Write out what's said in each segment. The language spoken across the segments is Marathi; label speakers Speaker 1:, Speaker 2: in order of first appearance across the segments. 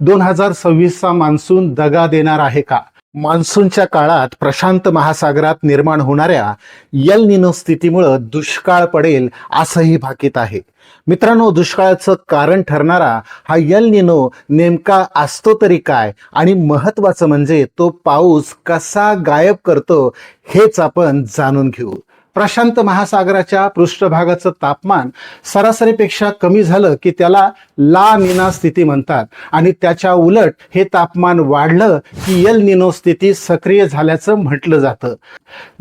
Speaker 1: 2026चा मान्सून दगा देणार आहे का? मान्सूनच्या काळात प्रशांत महासागरात निर्माण होणाऱ्या यल निनो स्थितीमुळे दुष्काळ पडेल असंही भाकीत आहे. मित्रांनो, दुष्काळाचं कारण ठरणारा हा यल निनो नेमका असतो तरी काय, आणि महत्वाचं म्हणजे तो पाऊस कसा गायब करतो हेच आपण जाणून घेऊ. प्रशांत महासागराच्या पृष्ठभागाचं तापमान सरासरीपेक्षा कमी झालं की त्याला ला निना स्थिती म्हणतात, आणि त्याच्या उलट हे तापमान वाढलं की यल निनो स्थिती सक्रिय झाल्याचं म्हटलं जातं.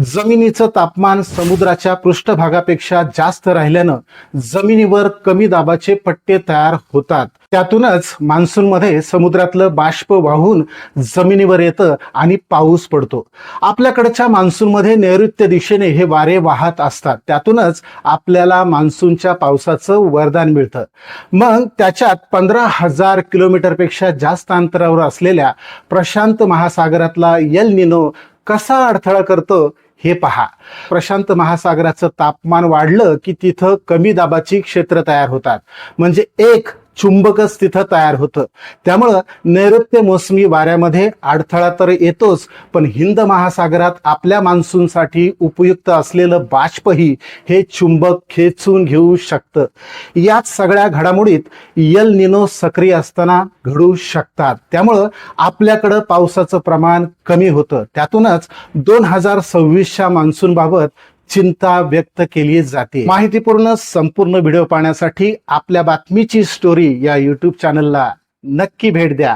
Speaker 1: जमिनीचं तापमान समुद्राच्या पृष्ठभागापेक्षा जास्त राहिल्यानं जमिनीवर कमी दाबाचे पट्टे तयार होतात. त्यातूनच मान्सूनमध्ये समुद्रातलं बाष्प वाहून जमिनीवर येतं आणि पाऊस पडतो. आपल्याकडच्या मान्सूनमध्ये नैऋत्य दिशेने हे वारे वाहत असतात. त्यातूनच आपल्याला मान्सूनच्या पावसाचं वरदान मिळतं. मग त्याच्यात 15,000 किलोमीटरपेक्षा जास्त अंतरावर असलेल्या प्रशांत महासागरातला यल निनो कसा अडथळा करतो हे पहा. प्रशांत महासागराचं तापमान वाढलं की तिथं कमी दाबाची क्षेत्र तयार होतात, म्हणजे एक चुंबकच तिथं तयार होतं. त्यामुळं नैऋत्य मोसमी वाऱ्यामध्ये अडथळा तर येतोच, पण हिंद महासागरात आपल्या मान्सूनसाठी उपयुक्त असलेलं बाष्पही हे चुंबक खेचून घेऊ शकतं. याच सगळ्या घडामोडीत यल निनो सक्रिय असताना घडू शकतात. त्यामुळं आपल्याकडं पावसाचं प्रमाण कमी होतं. त्यातूनच 2026च्या मान्सून बाबत चिंता व्यक्त केली जाते. माहितीपूर्ण संपूर्ण व्हिडिओ पाहण्यासाठी आपल्या बातमीची स्टोरी या YouTube चॅनलला नक्की भेट द्या.